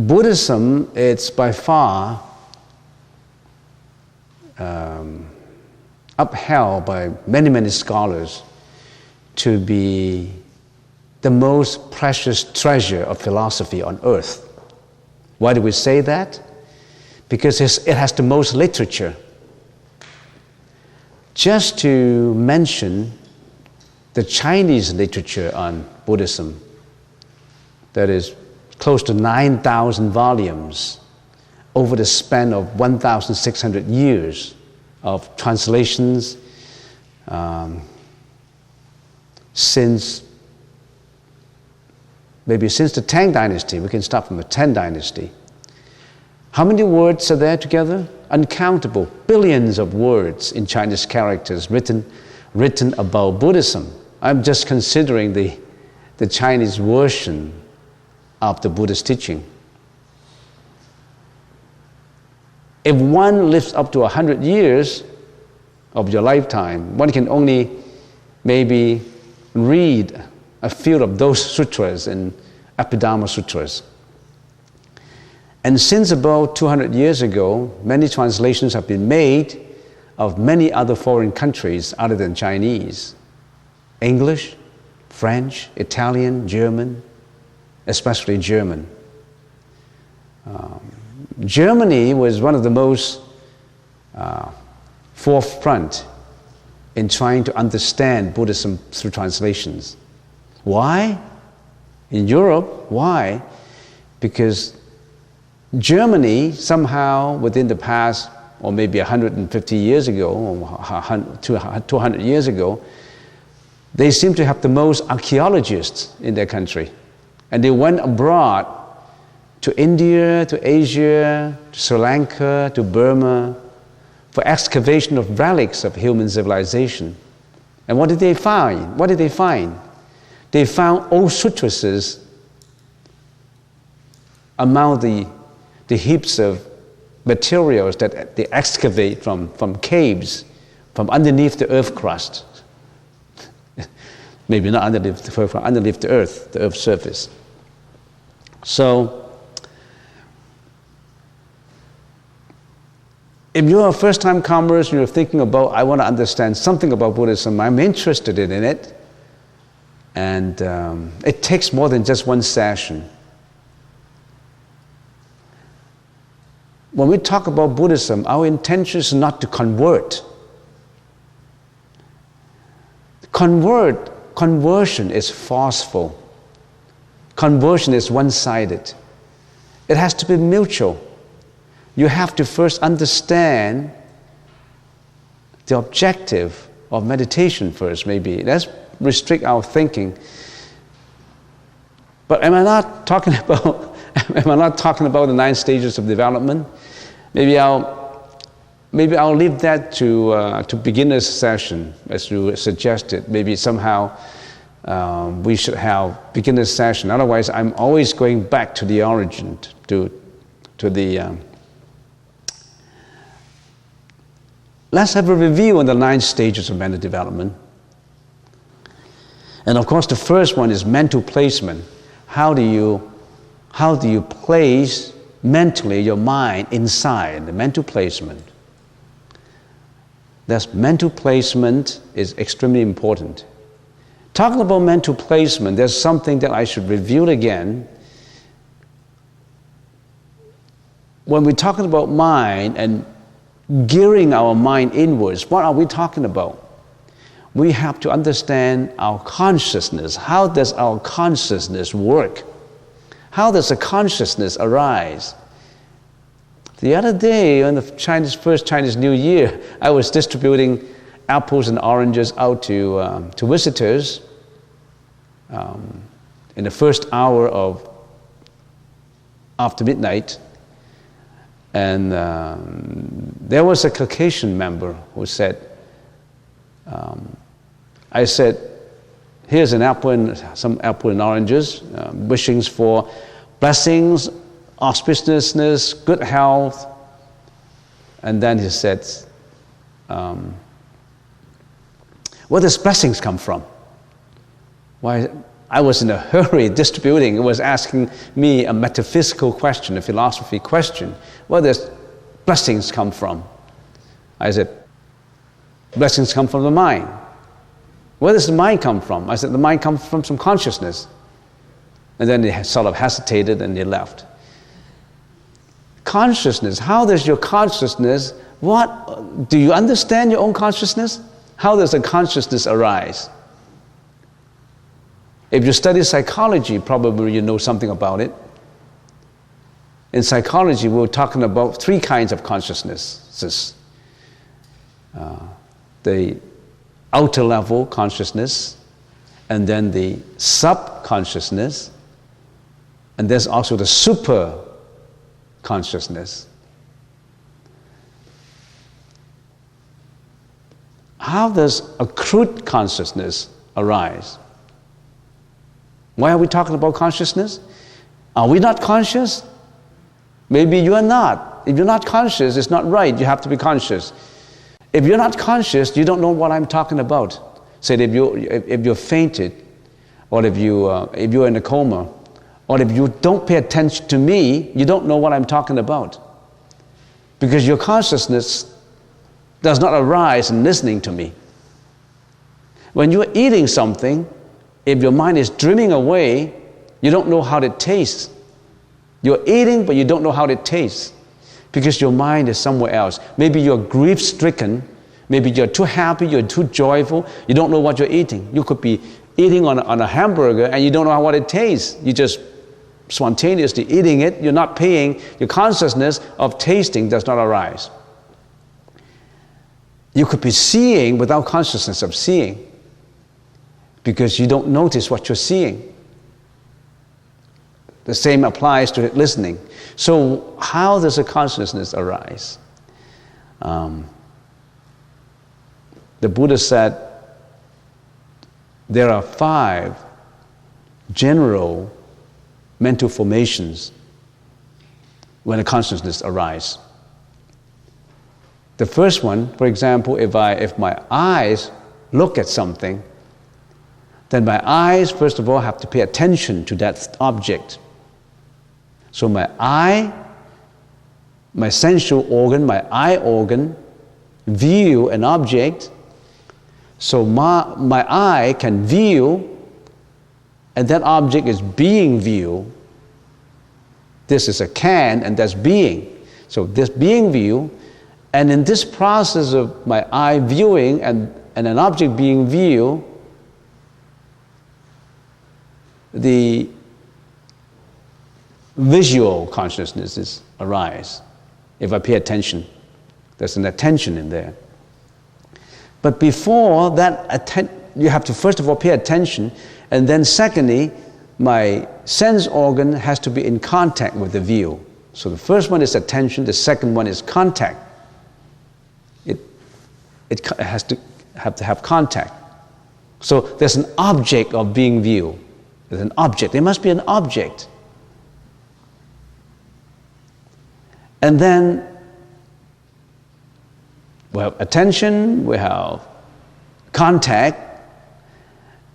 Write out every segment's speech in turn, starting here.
Buddhism, it's by far upheld by many, many scholars to be the most precious treasure of philosophy on earth. Why do we say that? Because it has the most literature. Just to mention the Chinese literature on Buddhism, that is close to 9,000 volumes over the span of 1,600 years of translations since the Tang Dynasty. We can start from the Tang Dynasty. How many words are there together? Uncountable, billions of words in Chinese characters written about Buddhism. I'm just considering the Chinese version of the Buddhist teaching. If one lives up to 100 years of your lifetime, one can only maybe read a few of those sutras and Abhidharma sutras. And since about 200 years ago, many translations have been made of many other foreign countries other than Chinese. English, French, Italian, German, especially German. Germany was one of the most forefront in trying to understand Buddhism through translations. Why? In Europe, why? Because Germany somehow within the past, or maybe 150 years ago, or 200 years ago, they seem to have the most archaeologists in their country. And they went abroad to India, to Asia, to Sri Lanka, to Burma, for excavation of relics of human civilization. And what did they find? What did they find? They found old sutras among the heaps of materials that they excavate from caves, from underneath the earth crust. Maybe not underneath the earth's surface. So, if you're a first-time comers and you're thinking about, I want to understand something about Buddhism, I'm interested in it, and it takes more than just one session. When we talk about Buddhism, our intention is not to convert. Conversion is forceful. Conversion is one-sided. It has to be mutual. You have to first understand the objective of meditation first, maybe. Let's restrict our thinking. But am I not talking about the 9 stages of development? Maybe I'll leave that to beginner's session, as you suggested. Maybe somehow we should have beginner's session. Otherwise, I'm always going back to the origin, to the. Let's have a review on the 9 stages of mental development. And of course, the first one is mental placement. How do you place mentally your mind inside the mental placement? That's mental placement is extremely important. Talking about mental placement, there's something that I should review again. When we're talking about mind and gearing our mind inwards, what are we talking about? We have to understand our consciousness. How does our consciousness work? How does a consciousness arise? The other day, on the first Chinese New Year, I was distributing apples and oranges out to visitors in the first hour after midnight. And there was a Caucasian member who said, I said, here's an apple and some apple and oranges, wishings for blessings, auspiciousness, good health. And then he said, where does blessings come from? Why, I was in a hurry distributing. It was asking me a metaphysical question, a philosophy question. Where does blessings come from? I said, blessings come from the mind. Where does the mind come from? I said, the mind comes from some consciousness. And then they sort of hesitated and they left. Consciousness, how does your consciousness, do you understand your own consciousness? How does a consciousness arise? If you study psychology, probably you know something about it. In psychology, we're talking about 3 kinds of consciousnesses. The outer level consciousness, and then the subconsciousness, and there's also the super consciousness. How does accrued consciousness arise? Why are we talking about consciousness? Are we not conscious? Maybe you are not. If you're not conscious, it's not right. You have to be conscious. If you're not conscious, you don't know what I'm talking about. Say if you're fainted, or if you're in a coma, or if you don't pay attention to me, you don't know what I'm talking about. Because your consciousness does not arise in listening to me. When you're eating something, if your mind is dreaming away, you don't know how it tastes. You're eating, but you don't know how it tastes because your mind is somewhere else. Maybe you're grief-stricken. Maybe you're too happy, you're too joyful. You don't know what you're eating. You could be eating on a hamburger and you don't know what it tastes. You just spontaneously eating it. You're not paying. Your consciousness of tasting does not arise. You could be seeing without consciousness of seeing because you don't notice what you're seeing. The same applies to listening. So how does a consciousness arise? The Buddha said there are 5 general mental formations when a consciousness arises. The first one, for example, if my eyes look at something, then my eyes, first of all, have to pay attention to that object. So my eye, my sensual organ, my eye organ, view an object. So my eye can view, and that object is being viewed. This is a can, and that's being. So this being view, and in this process of my eye viewing and an object being viewed, the visual consciousnesses arise. If I pay attention, there's an attention in there. But before that, you have to first of all pay attention, and then secondly, my sense organ has to be in contact with the view. So the first one is attention, the second one is contact. It has to have contact. So there's an object of being viewed. There's an object. There must be an object. And then we have attention, we have contact,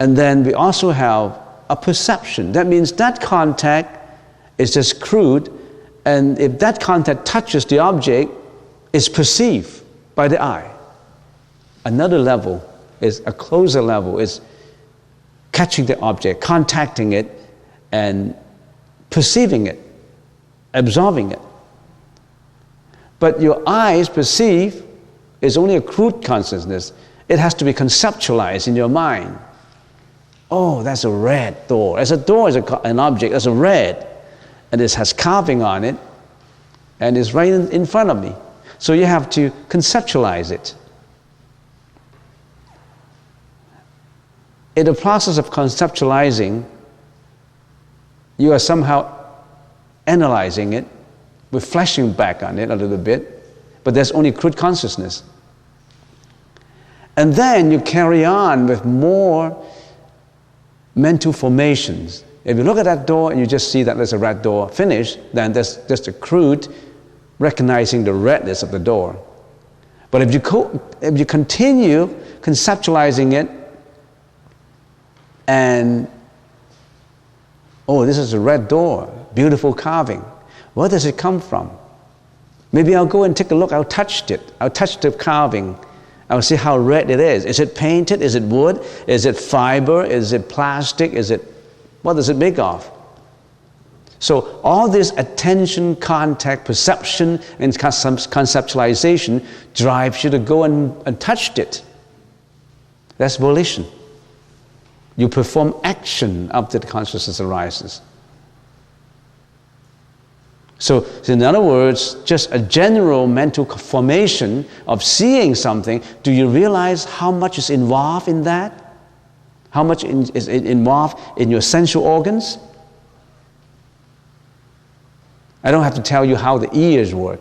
and then we also have a perception. That means that contact is just crude, and if that contact touches the object, it's perceived by the eye. Another level is a closer level, is catching the object, contacting it, and perceiving it, absorbing it. But your eyes perceive is only a crude consciousness. It has to be conceptualized in your mind. Oh, that's a red door. As a door is an object, that's a red, and it has carving on it, and it's right in front of me. So you have to conceptualize it. In the process of conceptualizing, you are somehow analyzing it, reflecting back on it a little bit, but there's only crude consciousness. And then you carry on with more mental formations. If you look at that door and you just see that there's a red door, finished, then there's just a crude recognizing the redness of the door. But if you continue conceptualizing it and Oh, this is a red door, beautiful carving. Where does it come from? Maybe I'll go and take a look. I'll touch it. I'll touch the carving. I'll see how red it is. Is it painted? Is it wood? Is it fiber? Is it plastic? What does it make of? So all this attention, contact, perception, and conceptualization drives you to go and touch it. That's volition. You perform action after the consciousness arises. So in other words, just a general mental formation of seeing something, do you realize how much is involved in that? How much is involved in your sensual organs? I don't have to tell you how the ears work,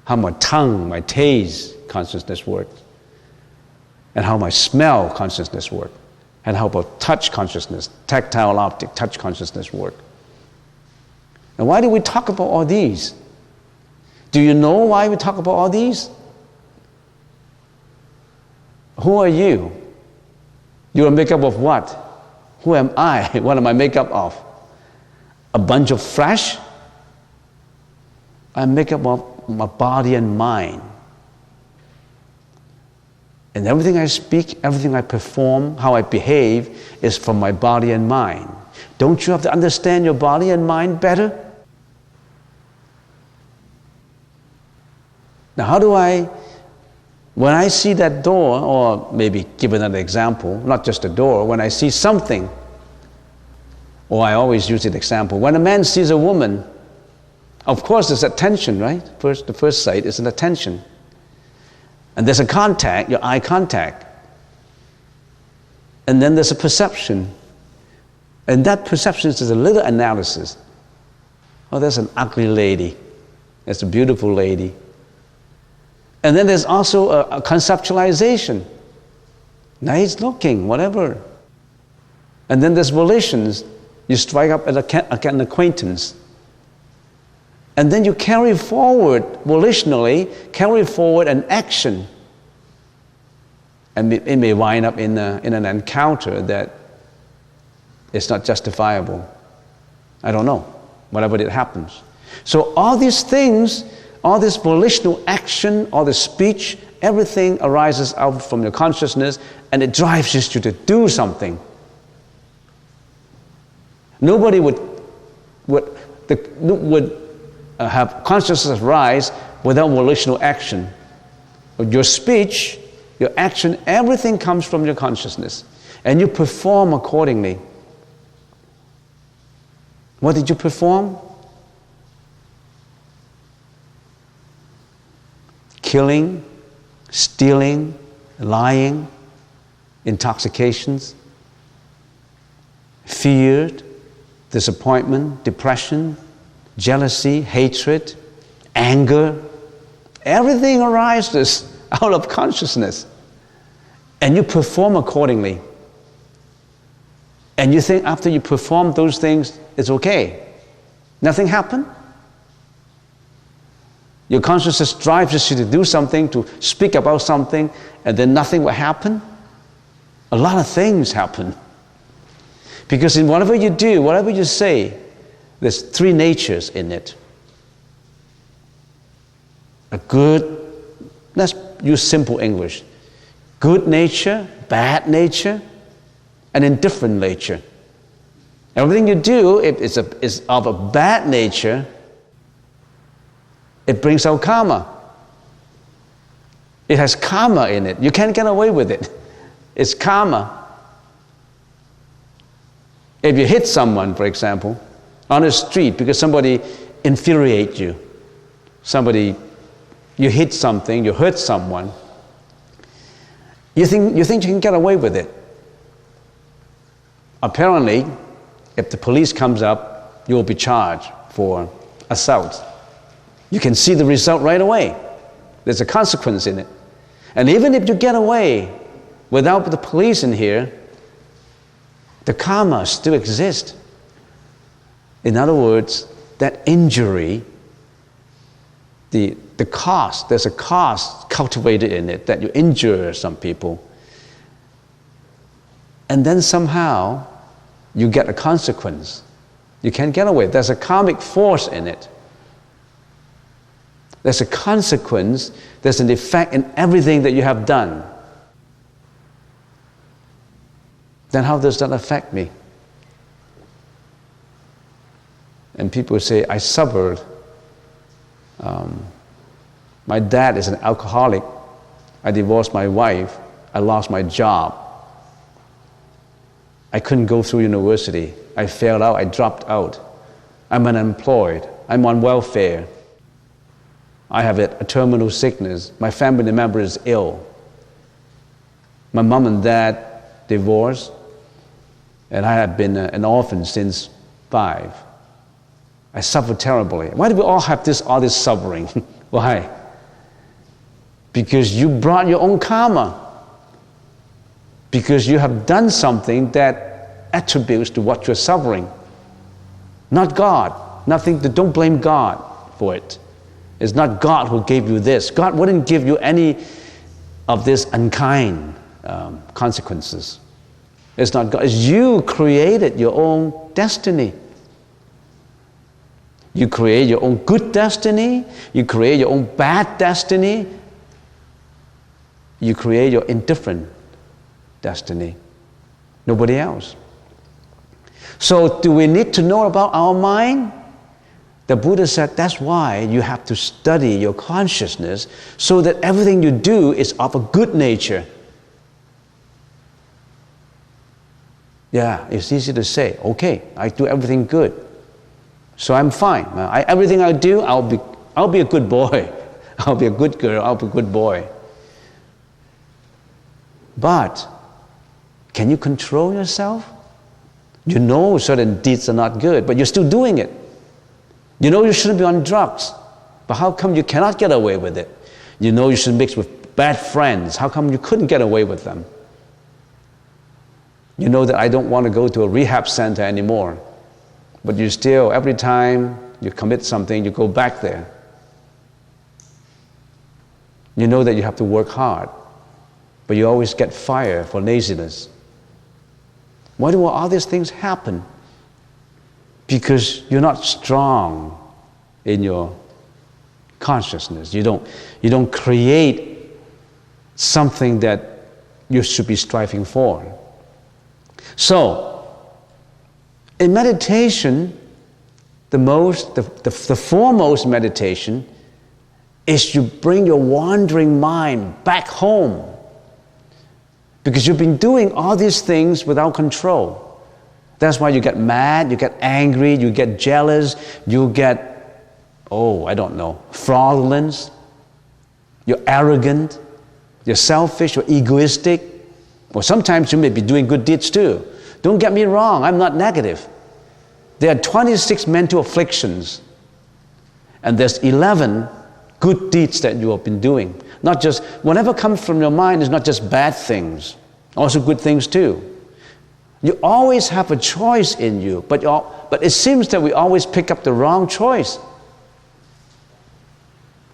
how my tongue, my taste consciousness works, and how my smell consciousness works, and how about touch consciousness, tactile optic touch consciousness work. And why do we talk about all these? Do you know why we talk about all these? Who are you? You are made up of what? Who am I? What am I made up of? A bunch of flesh? I'm made up of my body and mind. And everything I speak, everything I perform, how I behave is from my body and mind. Don't you have to understand your body and mind better? Now, when I see that door, or maybe give another example, not just a door, when I see something, or I always use an example, when a man sees a woman, of course there's attention, right? The first sight is an attention. And there's a contact, your eye contact. And then there's a perception. And that perception is a little analysis. Oh, there's an ugly lady. There's a beautiful lady. And then there's also a conceptualization. Nice looking, whatever. And then there's volitions. You strike up an acquaintance. And then you carry forward, volitionally, carry forward an action. And it may wind up in an encounter that is not justifiable. I don't know, whatever it happens. So all these things, all this volitional action, all this speech, everything arises out from your consciousness and it drives you to do something. Nobody would have consciousness rise without volitional action. Your speech, your action, everything comes from your consciousness. And you perform accordingly. What did you perform? Killing, stealing, lying, intoxications, fear, disappointment, depression, jealousy, hatred, anger. Everything arises out of consciousness. And you perform accordingly. And you think after you perform those things, it's okay. Nothing happened. Your consciousness drives you to do something, to speak about something, and then nothing will happen. A lot of things happen. Because in whatever you do, whatever you say, there's three natures in it. A good, let's use simple English. Good nature, bad nature, and indifferent nature. Everything you do is of a bad nature. It brings out karma. It has karma in it. You can't get away with it. It's karma. If you hit someone, for example, on the street because somebody infuriates you, you hit something, you hurt someone, you think you can get away with it. Apparently, if the police comes up, you will be charged for assault. You can see the result right away. There's a consequence in it. And even if you get away without the police in here, the karma still exists. In other words, that injury, the cost, there's a cost cultivated in it that you injure some people. And then somehow you get a consequence. You can't get away. There's a karmic force in it. There's a consequence, there's an effect in everything that you have done. Then how does that affect me? And people say, I suffered. My dad is an alcoholic. I divorced my wife. I lost my job. I couldn't go through university. I failed out. I dropped out. I'm unemployed. I'm on welfare. I have a terminal sickness. My family member is ill. My mom and dad divorced, and I have been an orphan since 5. I suffer terribly. Why do we all have all this suffering? Why? Because you brought your own karma. Because you have done something that attributes to what you're suffering. Not God. Don't blame God for it. It's not God who gave you this. God wouldn't give you any of this unkind consequences. It's not God. It's you created your own destiny. You create your own good destiny. You create your own bad destiny. You create your indifferent destiny. Nobody else. So do we need to know about our mind? The Buddha said that's why you have to study your consciousness so that everything you do is of a good nature. Yeah, it's easy to say, okay, I do everything good, so I'm fine. Everything I do, I'll be a good boy. I'll be a good girl, I'll be a good boy. But can you control yourself? You know certain deeds are not good, but you're still doing it. You know you shouldn't be on drugs, but how come you cannot get away with it? You know you should mix with bad friends. How come you couldn't get away with them? You know that I don't want to go to a rehab center anymore, but you still, every time you commit something, you go back there. You know that you have to work hard, but you always get fired for laziness. Why do all these things happen? Because you're not strong in your consciousness. You don't create something that you should be striving for. So, in meditation, the foremost meditation is you bring your wandering mind back home. Because you've been doing all these things without control. That's why you get mad, you get angry, you get jealous, you get, fraudulent, you're arrogant, you're selfish, you're egoistic. Or sometimes you may be doing good deeds too. Don't get me wrong, I'm not negative. There are 26 mental afflictions, and there's 11 good deeds that you have been doing. Not just, whatever comes from your mind is not just bad things, also good things too. You always have a choice in you, but it seems that we always pick up the wrong choice.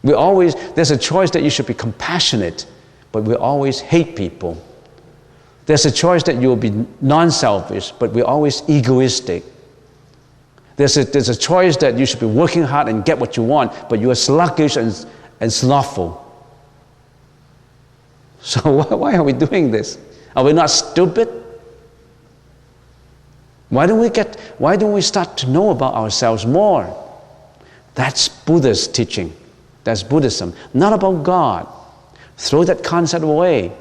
There's a choice that you should be compassionate, but we always hate people. There's a choice that you will be non-selfish, but we're always egoistic. There's a choice that you should be working hard and get what you want, but you are sluggish and slothful. So why are we doing this? Are we not stupid? Why don't we start to know about ourselves more? That's Buddha's teaching. That's Buddhism. Not about God. Throw that concept away.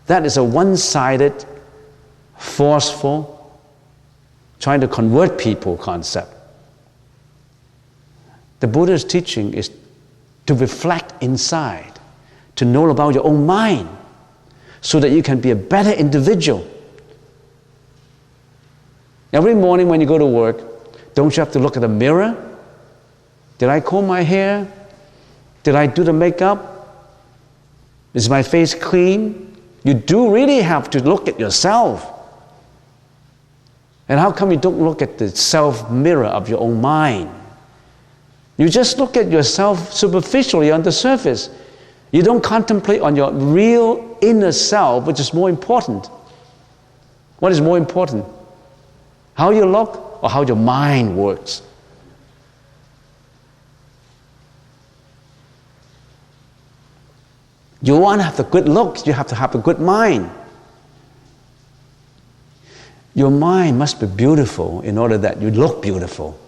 That is a one-sided, forceful, trying to convert people concept. The Buddha's teaching is to reflect inside, to know about your own mind, so that you can be a better individual. Every morning when you go to work, don't you have to look at the mirror? Did I comb my hair? Did I do the makeup? Is my face clean? You do really have to look at yourself. And how come you don't look at the self-mirror of your own mind? You just look at yourself superficially on the surface. You don't contemplate on your real inner self, which is more important. What is more important? How you look or how your mind works. You want to have the good looks, you have to have a good mind. Your mind must be beautiful in order that you look beautiful.